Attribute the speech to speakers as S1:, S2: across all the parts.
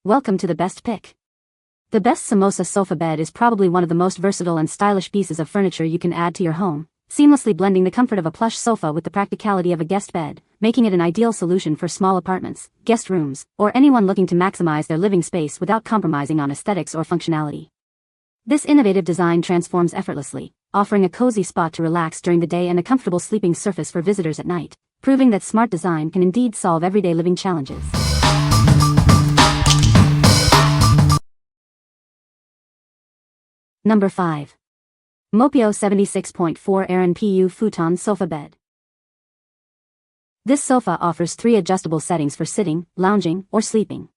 S1: Welcome to the best pick. The best Samosa Sofa Bed is probably one of the most versatile and stylish pieces of furniture you can add to your home, seamlessly blending the comfort of a plush sofa with the practicality of a guest bed, making it an ideal solution for small apartments, guest rooms, or anyone looking to maximize their living space without compromising on aesthetics or functionality. This innovative design transforms effortlessly, offering a cozy spot to relax during the day and a comfortable sleeping surface for visitors at night, proving that smart design can indeed solve everyday living challenges. Number 5. MOPIO 76.4 Aaron PU Futon Sofa Bed. This sofa offers 3 adjustable settings for sitting, lounging, or sleeping.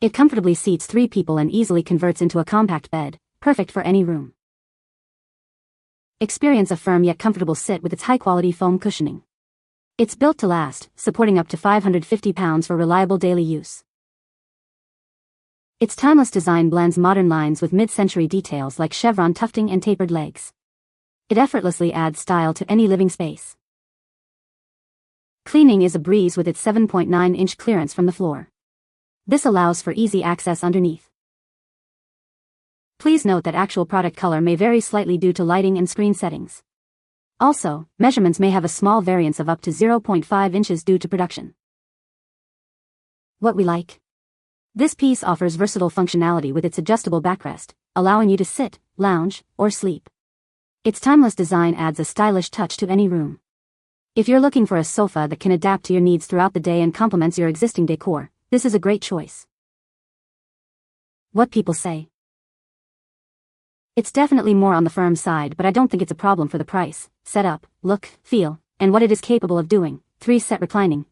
S1: It comfortably seats 3 people and easily converts into a compact bed, perfect for any room. Experience a firm yet comfortable sit with its high-quality foam cushioning. It's built to last, supporting up to 550 pounds for reliable daily use. Its timeless design blends modern lines with mid-century details like chevron tufting and tapered legs. It effortlessly adds style to any living space. Cleaning is a breeze with its 7.9-inch clearance from the floor. This allows for easy access underneath. Please note that actual product color may vary slightly due to lighting and screen settings. Also, measurements may have a small variance of up to 0.5 inches due to production. What we like? This piece offers versatile functionality with its adjustable backrest, allowing you to sit, lounge, or sleep. Its timeless design adds a stylish touch to any room. If you're looking for a sofa that can adapt to your needs throughout the day and complements your existing decor, this is a great choice. What people say? It's definitely more on the firm side, but I don't think it's a problem for the price, setup, look, feel, and what it is capable of doing. 3-set reclining.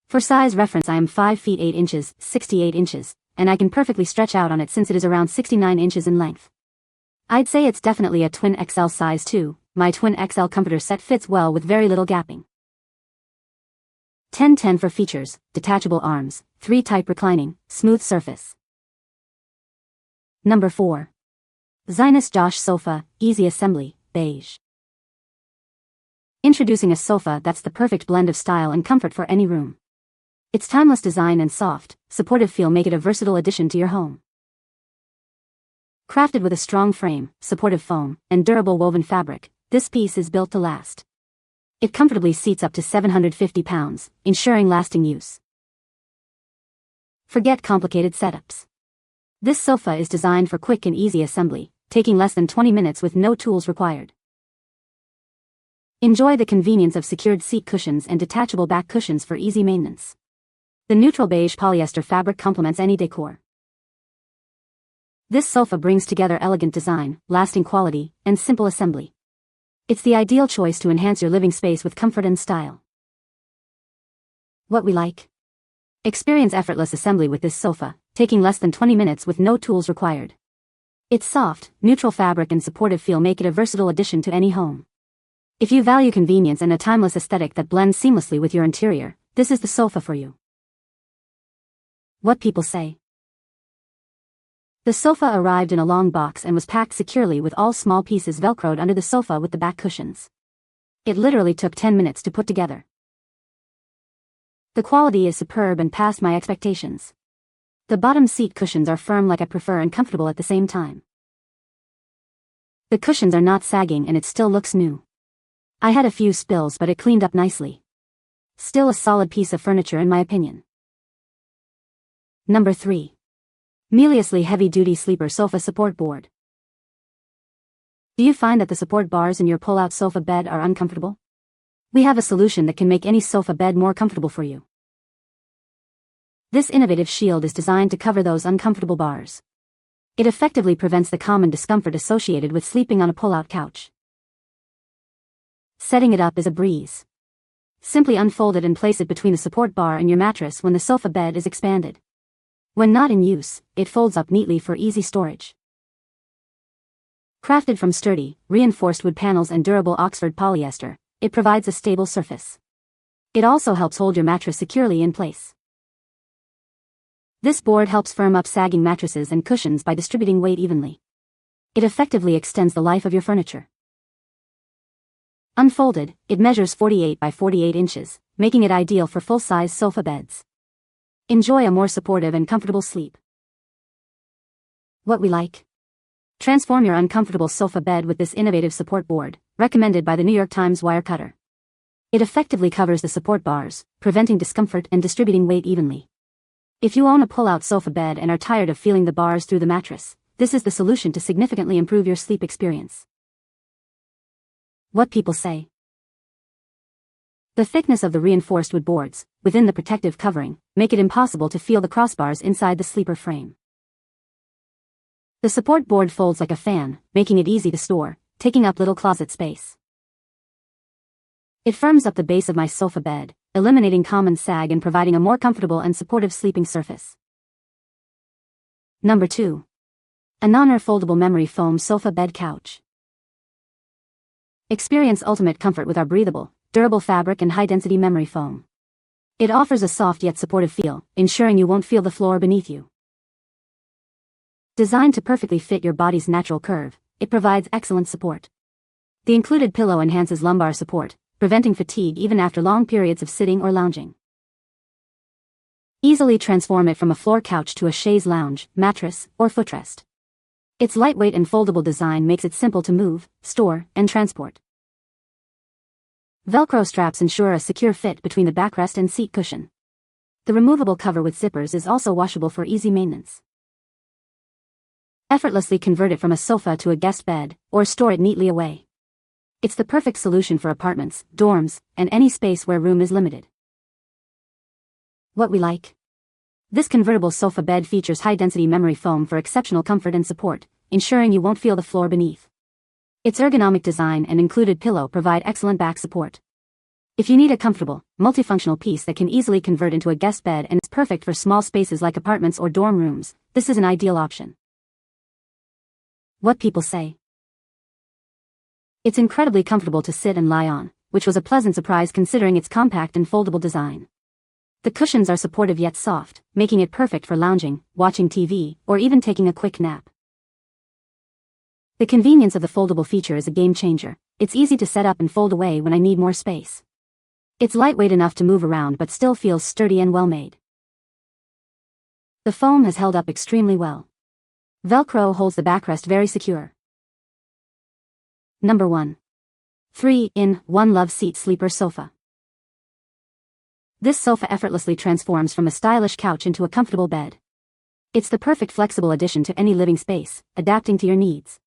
S1: For size reference, I am 5 feet 8 inches, 68 inches, and I can perfectly stretch out on it since it is around 69 inches in length. I'd say it's definitely a twin XL size too. My twin XL comforter set fits well with very little gapping. 10/10 for features: detachable arms, 3-type reclining, smooth surface. Number 4. Zinus Josh Sofa, Easy Assembly, Beige. Introducing a sofa that's the perfect blend of style and comfort for any room. Its timeless design and soft, supportive feel make it a versatile addition to your home. Crafted with a strong frame, supportive foam, and durable woven fabric, this piece is built to last. It comfortably seats up to 750 pounds, ensuring lasting use. Forget complicated setups. This sofa is designed for quick and easy assembly, taking less than 20 minutes with no tools required. Enjoy the convenience of secured seat cushions and detachable back cushions for easy maintenance. The neutral beige polyester fabric complements any decor. This sofa brings together elegant design, lasting quality, and simple assembly. It's the ideal choice to enhance your living space with comfort and style. What we like? Experience effortless assembly with this sofa, taking less than 20 minutes with no tools required. Its soft, neutral fabric and supportive feel make it a versatile addition to any home. If you value convenience and a timeless aesthetic that blends seamlessly with your interior, this is the sofa for you. What people say? The sofa arrived in a long box and was packed securely with all small pieces velcroed under the sofa with the back cushions. It literally took 10 minutes to put together. The quality is superb and past my expectations. The bottom seat cushions are firm like I prefer and comfortable at the same time. The cushions are not sagging and it still looks new. I had a few spills but it cleaned up nicely. Still a solid piece of furniture in my opinion. Number 3. Meliusly Heavy-Duty Sleeper Sofa Support Board. Do you find that the support bars in your pull-out sofa bed are uncomfortable? We have a solution that can make any sofa bed more comfortable for you. This innovative shield is designed to cover those uncomfortable bars. It effectively prevents the common discomfort associated with sleeping on a pull-out couch. Setting it up is a breeze. Simply unfold it and place it between the support bar and your mattress when the sofa bed is expanded. When not in use, it folds up neatly for easy storage. Crafted from sturdy, reinforced wood panels and durable Oxford polyester, it provides a stable surface. It also helps hold your mattress securely in place. This board helps firm up sagging mattresses and cushions by distributing weight evenly. It effectively extends the life of your furniture. Unfolded, it measures 48 by 48 inches, making it ideal for full-size sofa beds. Enjoy a more supportive and comfortable sleep. What we like. Transform your uncomfortable sofa bed with this innovative support board, recommended by the New York Times Wirecutter. It effectively covers the support bars, preventing discomfort and distributing weight evenly. If you own a pull-out sofa bed and are tired of feeling the bars through the mattress, this is the solution to significantly improve your sleep experience. What people say. The thickness of the reinforced wood boards, within the protective covering, make it impossible to feel the crossbars inside the sleeper frame. The support board folds like a fan, making it easy to store, taking up little closet space. It firms up the base of my sofa bed, eliminating common sag and providing a more comfortable and supportive sleeping surface. Number 2. ANONER Foldable Memory Foam Sofa Bed Couch. Experience ultimate comfort with our breathable, durable fabric and high-density memory foam. It offers a soft yet supportive feel, ensuring you won't feel the floor beneath you. Designed to perfectly fit your body's natural curve, it provides excellent support. The included pillow enhances lumbar support, preventing fatigue even after long periods of sitting or lounging. Easily transform it from a floor couch to a chaise lounge, mattress, or footrest. Its lightweight and foldable design makes it simple to move, store, and transport. Velcro straps ensure a secure fit between the backrest and seat cushion. The removable cover with zippers is also washable for easy maintenance. Effortlessly convert it from a sofa to a guest bed, or store it neatly away. It's the perfect solution for apartments, dorms, and any space where room is limited. What we like. This convertible sofa bed features high-density memory foam for exceptional comfort and support, ensuring you won't feel the floor beneath. Its ergonomic design and included pillow provide excellent back support. If you need a comfortable, multifunctional piece that can easily convert into a guest bed and is perfect for small spaces like apartments or dorm rooms, this is an ideal option. What people say. It's incredibly comfortable to sit and lie on, which was a pleasant surprise considering its compact and foldable design. The cushions are supportive yet soft, making it perfect for lounging, watching TV, or even taking a quick nap. The convenience of the foldable feature is a game changer. It's easy to set up and fold away when I need more space. It's lightweight enough to move around but still feels sturdy and well made. The foam has held up extremely well. Velcro holds the backrest very secure. Number 1. 3-in-1 Loveseat Sleeper Sofa. This sofa effortlessly transforms from a stylish couch into a comfortable bed. It's the perfect flexible addition to any living space, adapting to your needs.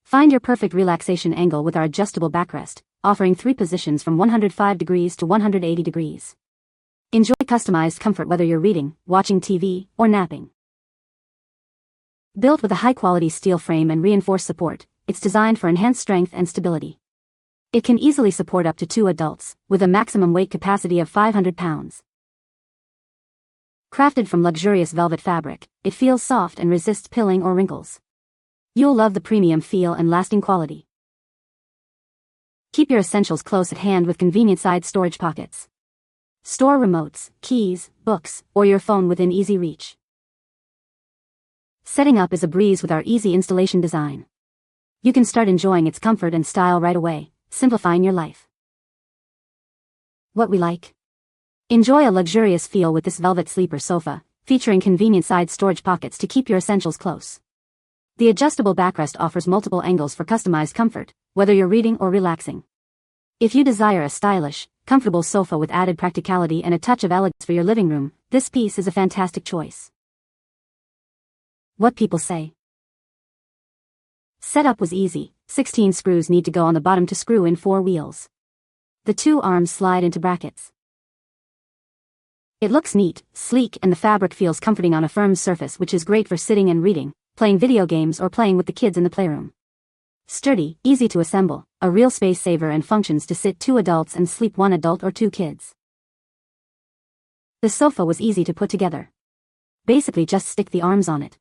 S1: Find your perfect relaxation angle with our adjustable backrest, offering 3 positions from 105 degrees to 180 degrees. Enjoy customized comfort whether you're reading, watching TV, or napping. Built with a high-quality steel frame and reinforced support, it's designed for enhanced strength and stability. It can easily support up to 2 adults, with a maximum weight capacity of 500 pounds. Crafted from luxurious velvet fabric, it feels soft and resists pilling or wrinkles. You'll love the premium feel and lasting quality. Keep your essentials close at hand with convenient side storage pockets. Store remotes, keys, books, or your phone within easy reach. Setting up is a breeze with our easy installation design. You can start enjoying its comfort and style right away, simplifying your life. What we like. Enjoy a luxurious feel with this velvet sleeper sofa, featuring convenient side storage pockets to keep your essentials close. The adjustable backrest offers multiple angles for customized comfort, whether you're reading or relaxing. If you desire a stylish, comfortable sofa with added practicality and a touch of elegance for your living room, this piece is a fantastic choice. What people say. Setup was easy. 16 screws need to go on the bottom to screw in 4 wheels. The 2 arms slide into brackets. It looks neat, sleek, and the fabric feels comforting on a firm surface, which is great for sitting and reading, playing video games, or playing with the kids in the playroom. Sturdy, easy to assemble, a real space saver, and functions to sit 2 adults and sleep 1 adult or 2 kids. The sofa was easy to put together. Basically just stick the arms on it.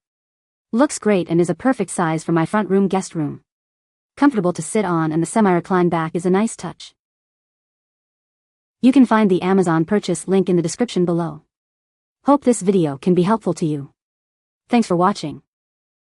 S1: Looks great and is a perfect size for my front room guest room. Comfortable to sit on, and the semi-recline back is a nice touch. You can find the Amazon purchase link in the description below. Hope this video can be helpful to you. Thanks for watching.